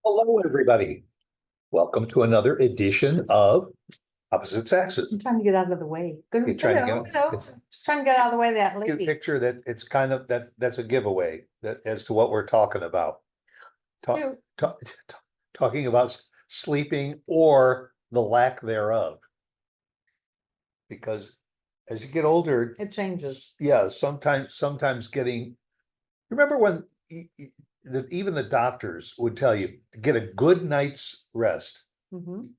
Hello, everybody. Welcome to another edition of Opposite Saxes. I'm trying to get out of the way. You're Good, trying to hello, get- hello. it's- Just trying to get out of the way of that Get a lady. picture that it's kind of that's a giveaway that as to what we're talking about. Talk, Cute. talking about sleeping or the lack thereof. Because as you get older, It changes. yeah, sometimes getting. Remember when even the doctors would tell you get a good night's rest. Mhm.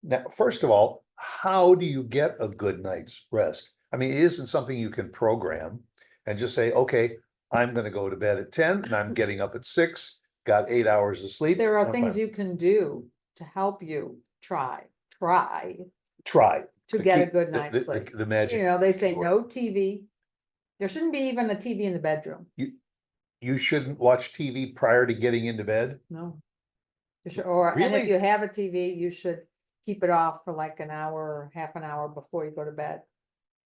Now, first of all, how do you get a good night's rest? I mean, it isn't something you can program and just say, okay, I'm gonna go to bed at 10 and I'm getting up at 6, got 8 hours of sleep. There are I'm things fine. you can do to help you try Try to get a keep good night's sleep. the magic. You know, they say keyword. no TV. There shouldn't be even a TV in the bedroom. You shouldn't watch TV prior to getting into bed. No. You should, and if Really? you have a TV, you should keep it off for like an hour or half an hour before you go to bed.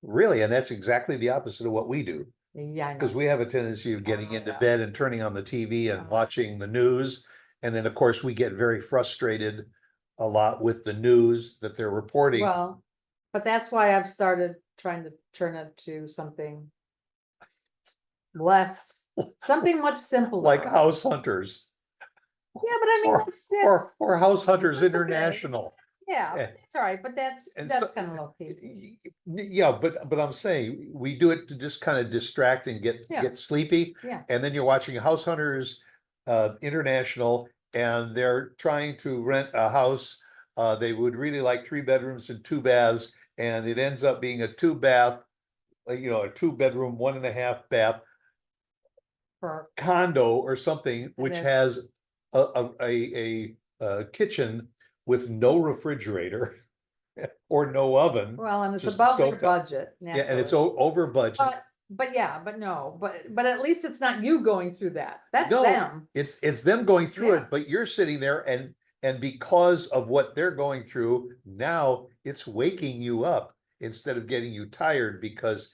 Really, and that's exactly the opposite of what we do. Yeah, I know. Because we have a tendency of getting into Yeah. bed and turning on the TV and watching the news. And then, of course, we get very frustrated a lot with the news that they're reporting. Well, but that's why I've started trying to turn it to something less, something much simpler. Like House Hunters Yeah, but I mean, or, that's, or House Hunters that's okay. International. yeah, Yeah. that's all right, but that's And that's so- kind of low key. Yeah, but I'm saying we do it to just kind of distract and Yeah. get sleepy. Yeah. And then you're watching House Hunters International, and they're trying to rent a house. They would really like 3 bedrooms and 2 baths, and it ends up being a 2-bath, a 2-bedroom, 1.5-bath For condo or something, which it's- has a kitchen with no refrigerator or no oven. well, and it's just above their stovetop. budget. Yeah, and it's naturally. over budget. But yeah, but no, but at least it's not you going through that. That's No, them. it's them going through Yeah. it, but you're sitting there and because of what they're going through, now it's waking you up instead of getting you tired because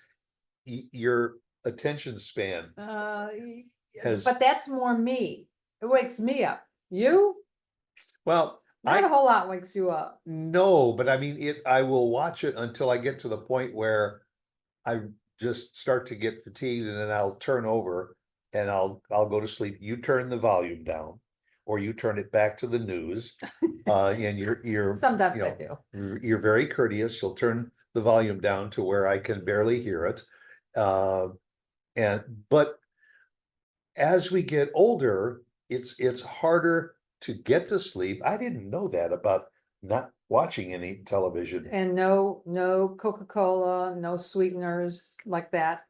your attention span has, But that's more me. It wakes me up. You, well, not a whole lot wakes you up. no, but I mean, I will watch it until I get to the point where I just start to get fatigued and then I'll turn over and I'll go to sleep. You turn the volume down or you turn it back to the news. And you're Sometimes I do. you're very courteous. You'll turn the volume down to where I can barely hear it. But as we get older, it's harder to get to sleep. I didn't know that about not watching any television. And no Coca-Cola, no sweeteners like that.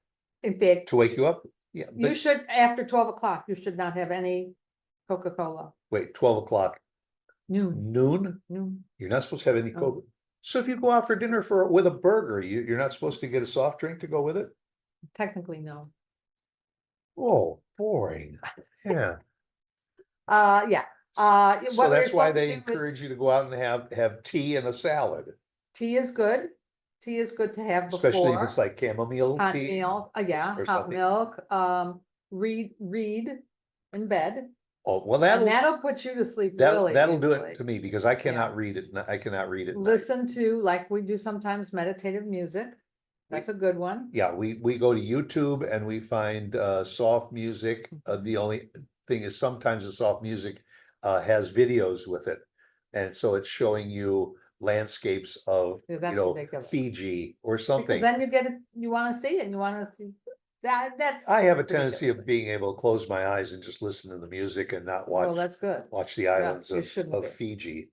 In fact, To wake you up? Yeah, you but should, after 12 o'clock, you should not have any Coca-Cola. wait, 12 o'clock, Noon, noon? noon. You're not supposed to have any No. Coke. So if you go out for dinner with a burger, you're not supposed to get a soft drink to go with it? Technically, no. Oh, boring. Yeah. Yeah. So What we're that's why supposed to they do is- encourage you to go out and have tea and a salad, Tea is good. Tea is good to have especially if before. it's like chamomile Hot tea. milk, yeah, or hot something. milk, read in bed. Oh, well, And that'll put you to sleep really that'll do easily. it to me because I cannot read it. I cannot read it. Listen to, like we do sometimes, meditative music. That's a good one. Yeah, we go to YouTube and we find soft music. The only thing is sometimes the soft music has videos with it. And so it's showing you landscapes of, Yeah, that's ridiculous. Fiji or Because something. then you get it, you wanna see it, and you wanna see, that's. I have a tendency ridiculous. of being able to close my eyes and just listen to the music and not Well, watch that's good. the islands you shouldn't of be. Fiji.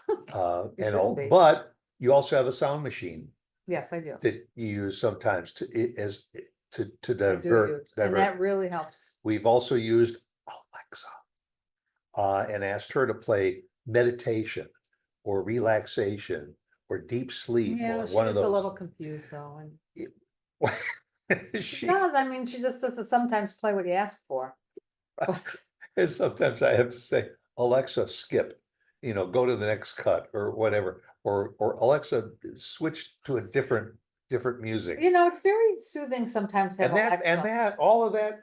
You And shouldn't all, be. but you also have a sound machine Yes, I do. that you use sometimes to I do divert. use, and that really helps. We've also used Alexa and asked her to play meditation or relaxation or deep sleep Yeah, or she one of gets a those. little confused though, and She, does, I mean, she just doesn't sometimes play what you ask for. But and sometimes I have to say, Alexa, skip, go to the next cut or whatever, or Alexa, switch to a different music. it's very soothing sometimes to have And Alexa. all of that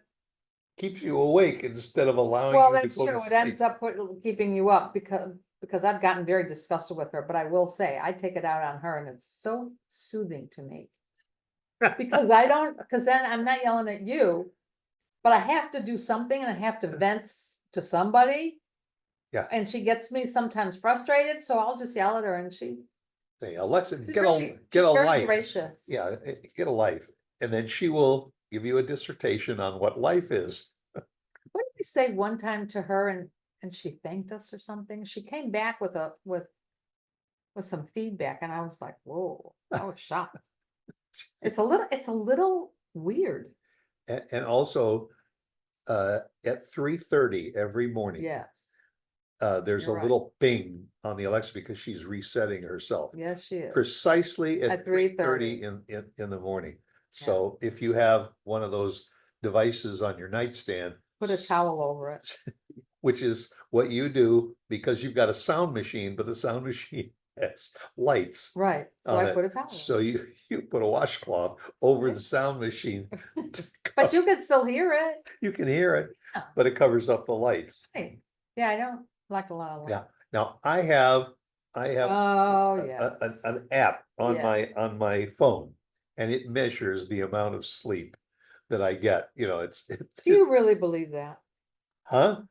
keeps you awake instead of allowing Well, you to that's go to true. It sleep. ends up keeping you up because I've gotten very disgusted with her, but I will say, I take it out on her and it's so soothing to me. Because I don't, because then I'm not yelling at you, but I have to do something and I have to vent to somebody. Yeah. And she gets me sometimes frustrated, so I'll just yell at her and Say, Alexa, she's get very, a she's very life. gracious. Yeah, get a life. And then she will give you a dissertation on what life is. What did we say one time to her and she thanked us or something? She came back with some feedback and I was like, whoa, I was shocked. It's a little weird. And also, at 3:30 every morning, Yes, there's a you're right. little ping on the Alexa because she's resetting herself Yes, she is. precisely at At 3:30 3:30. in the morning. So if you have one of those devices on your nightstand, Put a towel over it. which is what you do because you've got a sound machine, but the sound machine has lights Right, so on I it. put a towel. So you put a washcloth over Right. the sound machine. But you can still hear it. You can hear it, Yeah. but it covers up the lights. Right. Yeah, I don't like a lot of Yeah. lights. Now I have Oh, an yes. app on Yeah. my phone, and it measures the amount of sleep that I get. You know, it's Do you really believe that? huh?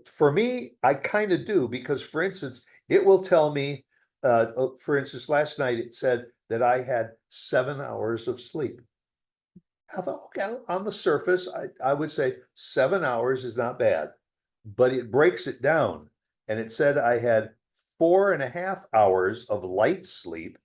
For me, I kind of do because, for instance, it will tell me. For instance, last night it said that I had 7 hours of sleep. I thought, okay, on the surface, I would say 7 hours is not bad, but it breaks it down. And it said I had 4.5 hours of light sleep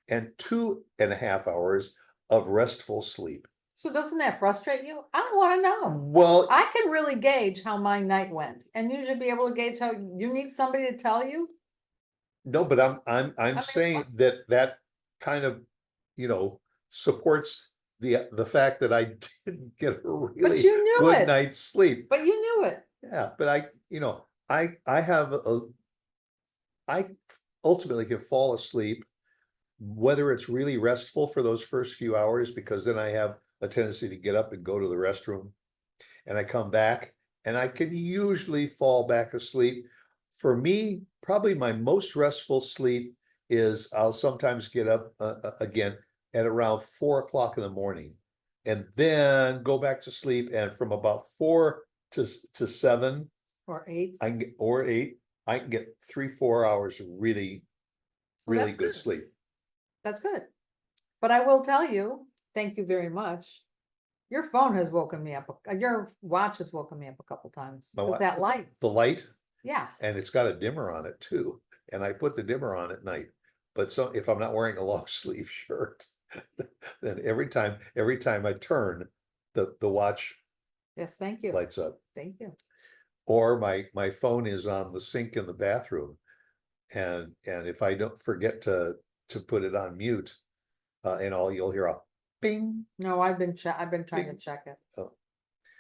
and 2.5 hours of restful sleep. So doesn't that frustrate you? I don't wanna know. Well, I can really gauge how my night went, and you should be able to gauge how you need somebody to tell you. no, but I'm mean, saying what? that kind of, supports the fact that I didn't get a But really you knew good it, night's sleep. but you knew it. Yeah, but I have I ultimately can fall asleep, whether it's really restful for those first few hours, because then I have a tendency to get up and go to the restroom. And I come back and I can usually fall back asleep. For me, probably my most restful sleep is I'll sometimes get up again at around 4 o'clock in the morning and then go back to sleep. And from about 4 to 7, Or 8. I can get, or 8, I can get 3, 4 hours of really, Well, really that's good good. sleep. That's good. But I will tell you, thank you very much. Your phone has woken me up, your watch has woken me up a couple times, My with wife, that light. the light, Yeah, and it's got a dimmer on it too. And I put the dimmer on at night. But so if I'm not wearing a long sleeve shirt, then every time I turn, the watch yes, thank you, lights up. thank you. Or my phone is on the sink in the bathroom. And if I don't forget to put it on mute, you'll hear a bing, No, I've been trying to bing. check it. Oh.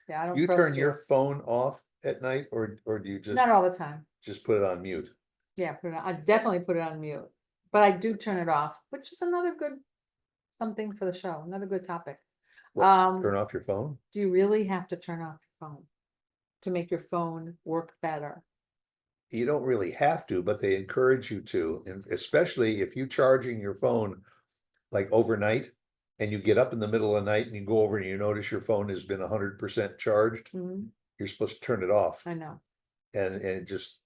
Yeah, I don't You turn trust your you. phone off at night, or do you Not all the time. just put it on mute? Yeah, I definitely put it on mute, but I do turn it off, which is another good, something for the show, another good topic. What, turn off your phone? Do you really have to turn off your phone to make your phone work better? You don't really have to, but they encourage you to, and especially if you charging your phone like overnight. And you get up in the middle of the night and you go over and you notice your phone has been 100% charged, Mhm, you're supposed to turn it off. I know. And it just,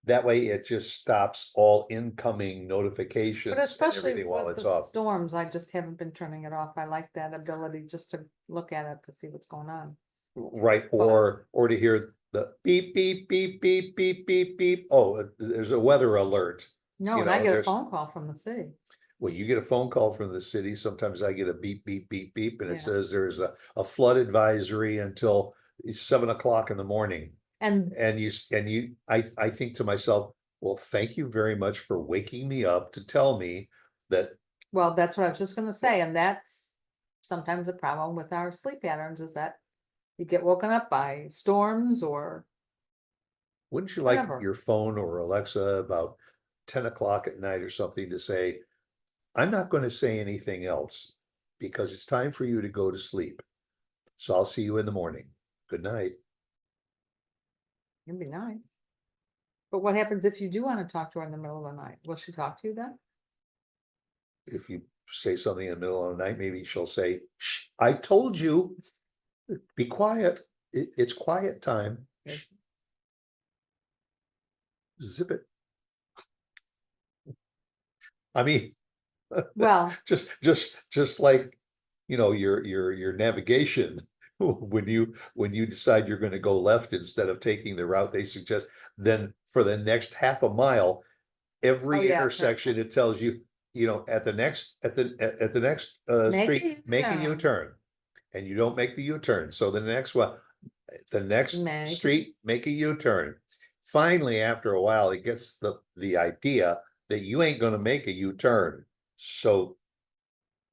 that way it just stops all incoming But notifications and especially everything while with it's the off. storms, I just haven't been turning it off. I like that ability just to look at it to see what's going on. Right, or to hear the beep, beep, beep, beep, beep, beep, beep. Oh, there's a weather alert. No, You and I know, get a there's, phone call from the city. well, you get a phone call from the city. Sometimes I get a beep, beep, beep, beep, and Yeah. it says there's a flood advisory until 7 o'clock in the morning. And I think to myself, well, thank you very much for waking me up to tell me that. well, that's what I was just gonna say, and that's sometimes a problem with our sleep patterns is that you get woken up by storms or Wouldn't you like whatever. your phone or Alexa about 10 o'clock at night or something to say, I'm not going to say anything else because it's time for you to go to sleep. So I'll see you in the morning. Good night. It'd be nice. But what happens if you do want to talk to her in the middle of the night? Will she talk to you then? If you say something in the middle of the night, maybe she'll say, shh, I told you, be quiet. It's quiet time. Shh. Zip it. I mean, Well, just like, your navigation. When you decide you're gonna go left instead of taking the route they suggest, then for the next half a mile, oh every yeah. intersection, it tells you, at the next, at the next Make a street, make a U-turn. U-turn. And you don't make the U-turn, so the next one, the next Make a- street, make a U-turn. Finally, after a while, it gets the idea that you ain't gonna make a U-turn, so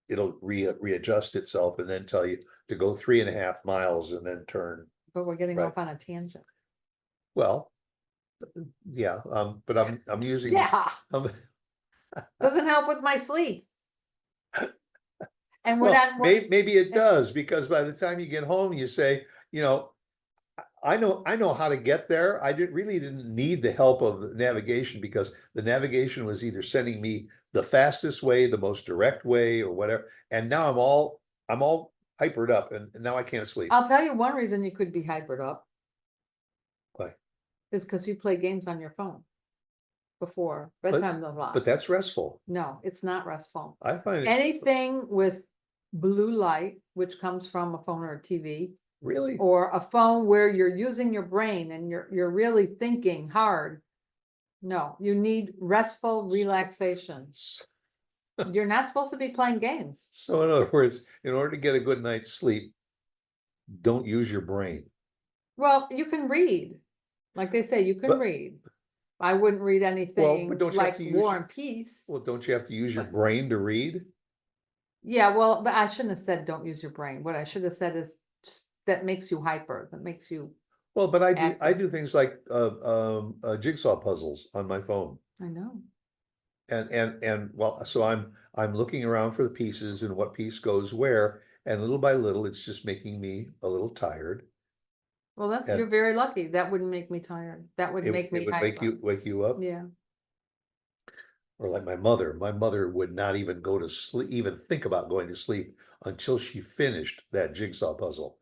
it'll readjust itself and then tell you to go 3.5 miles and then turn. But we're getting Right. off on a tangent. Well, yeah, but I'm using. Yeah, I'm- doesn't help with my sleep. And Well, we're maybe it does, because by the time you get home, you say, I know how to get there. I didn't need the help of the navigation, because the navigation was either sending me the fastest way, the most direct way, or whatever. And now I'm all hypered up, and now I can't sleep. I'll tell you one reason you could be hypered up Why? is because you play games on your phone before bedtime's o'clock. But that's restful. No, it's not restful. I find it Anything with blue light, which comes from a phone or a TV, really. or a phone where you're using your brain and you're really thinking hard. No, you need restful relaxation. You're not supposed to be playing games. So in other words, in order to get a good night's sleep, don't use your brain. Well, you can read. Like they say, you can But- read. I wouldn't read anything don't you have like to use War your- and Peace. Well, don't you have to use your But- brain to read? Yeah, well, but I shouldn't have said don't use your brain. What I should have said is just that makes you hyper, that makes you, Well, but I do active. things like jigsaw puzzles on my phone. I know. And well, so I'm looking around for the pieces and what piece goes where, and little by little, it's just making me a little tired. Well, And- you're very lucky. That wouldn't make me tired. That would make me It would hyper. wake you up. Yeah. Or like my mother would not even go to sleep, even think about going to sleep until she finished that jigsaw puzzle.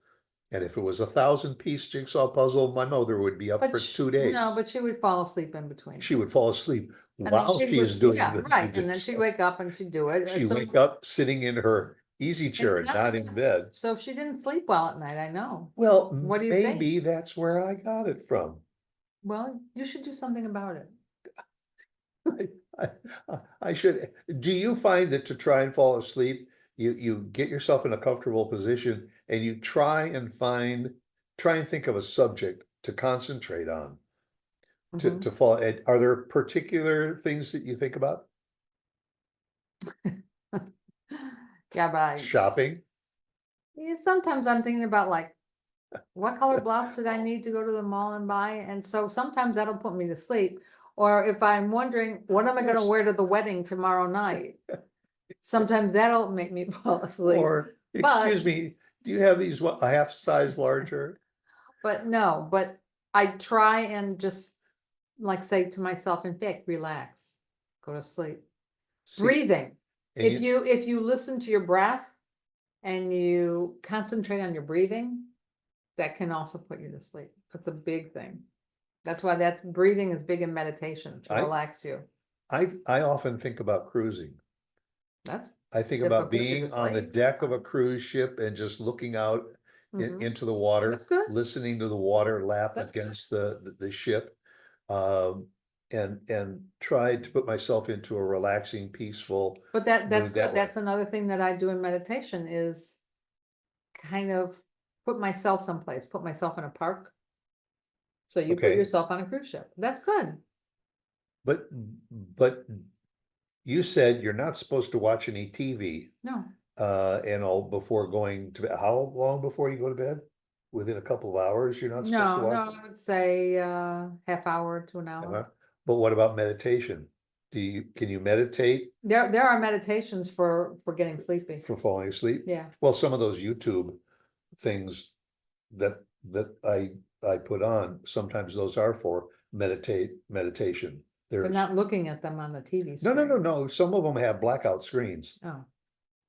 And if it was 1,000-piece jigsaw puzzle, my mother would be up But for 2 days. No, but she would fall asleep in between. She would fall asleep And then while she she's would- doing yeah, the right, and then she'd jigsaw. wake up and she'd do it. She'd So- wake up sitting in her easy chair and not in Exactly. bed. So she didn't sleep well at night, I know. Well, What do you think? maybe that's where I got it from. Well, you should do something about it. I should. Do you find that to try and fall asleep, you get yourself in a comfortable position and you try and think of a subject to concentrate on Mhm. to fall? Are there particular things that you think about? Yeah, but Shopping? sometimes I'm thinking about like, what color blouse did I need to go to the mall and buy? And so sometimes that'll put me to sleep. Or if I'm wondering, what am I gonna wear to the wedding tomorrow night? Sometimes that'll make me fall asleep. Or, but- excuse me, do you have these a half size larger? But no, but I try and just like say to myself, in fact, relax, go to sleep. See, Breathing. and If you listen to your breath and you concentrate on your breathing, that can also put you to sleep. That's a big thing. That's why breathing is big in meditation to I- relax you. I often think about cruising. That's I think If it about puts you being to on the sleep. deck of a cruise ship and just looking out mhm. into the water, That's good. listening to the water lap That's good. against the ship. And tried to put myself into a relaxing, peaceful. But that's mood that good. way. That's another thing that I do in meditation is kind of put myself someplace, put myself in a park. So you put Okay. yourself on a cruise ship. That's good. But you said you're not supposed to watch any TV, No, and all before going to bed. How long before you go to bed? Within a couple of hours, you're not supposed to no, watch? I would say half hour to an hour. Uh-huh. But what about meditation? Can you meditate There are meditations for getting sleepy. for falling asleep? Yeah. Well, some of those YouTube things that I put on, sometimes those are for meditation. But There's, not looking at them on the TV no, screen. no, some of them have blackout screens. Oh,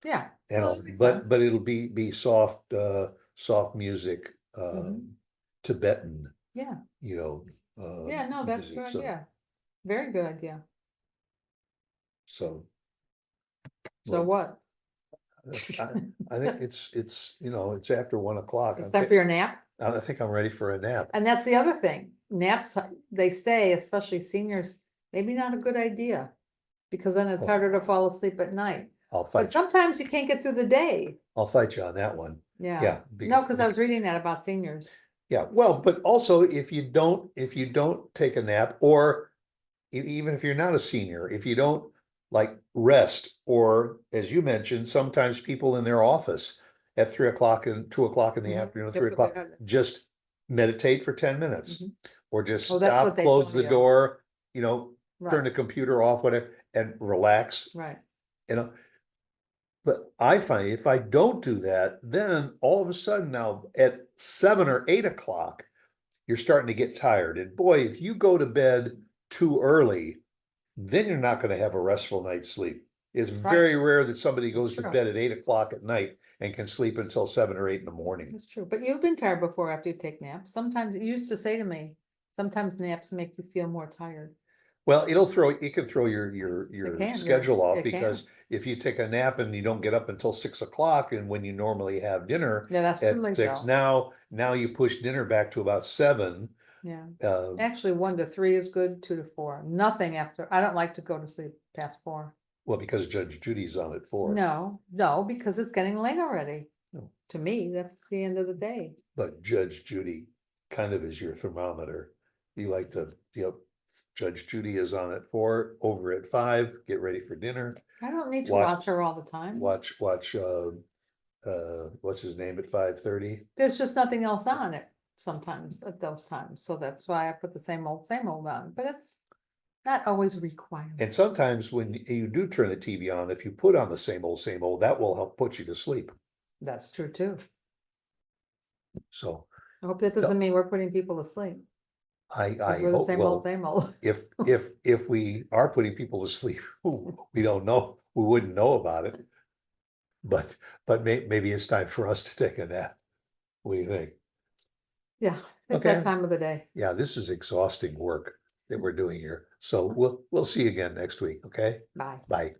yeah. You well, know, that makes but sense. but it'll be soft, soft music, Mhm. Tibetan, Yeah, you know. yeah, no, that's a music, good so, idea. Very good idea. so. So well, what? I think it's, you know, it's after 1 o'clock. It's time for your nap? I think I'm ready for a nap. And that's the other thing, naps, they say, especially seniors, maybe not a good idea. Because then it's Oh. harder to fall asleep at night. I'll But fight you, sometimes you can't get through the day. I'll fight you on that one. Yeah. Yeah. No, because I was reading that about seniors. Yeah, well, but also if you don't take a nap, or even if you're not a senior, if you don't like rest, or as you mentioned, sometimes people in their office at 3 o'clock and 2 o'clock in the Mhm. afternoon, Yep, 3 o'clock, yep, yep. just meditate for 10 minutes. Mhm. Or just Oh, that's stop, what they close tell the you. door, you know, turn Right, the computer off, whatever, and relax, right. you know. But I find if I don't do that, then all of a sudden now at 7 or 8 o'clock, you're starting to get tired. And boy, if you go to bed too early, then you're not gonna have a restful night's sleep. It's Right. very rare that somebody That's goes to true. bed at 8 o'clock at night and can sleep until 7 or 8 in the morning. That's true. But you've been tired before after you take naps. Sometimes you used to say to me, sometimes naps make you feel more tired. Well, it can throw your can, schedule off, it can. because if you take a nap and you don't get up until 6 o'clock, and when you normally have dinner Yeah, that's too at late 6, though. now you push dinner back to about 7. Yeah. Uh, Actually, 1 to 3 is good, 2 to 4. Nothing after. I don't like to go to sleep past 4. well, because Judge Judy's on at 4. No, because it's getting late already. No. To me, that's the end of the day. But Judge Judy kind of is your thermometer. You like to, Judge Judy is on at 4, over at 5, get ready for dinner. I don't need to Watch- watch her all the time. Watch, what's his name at 5:30? There's just nothing else on it sometimes at those times. So that's why I put the same old on, but it's not always required. And sometimes when you do turn the TV on, if you put on the same old, that will help put you to sleep. That's true too. So I hope that doesn't mean we're putting people to sleep. I 'Cause we're the hope, same well, old, same old. if we are putting people to sleep, we don't know, we wouldn't know about it. But maybe it's time for us to take a nap. What do you think? Yeah, it's Okay. that time of the day. Yeah, this is exhausting work that we're doing here. So we'll see you again next week, okay? Bye. Bye.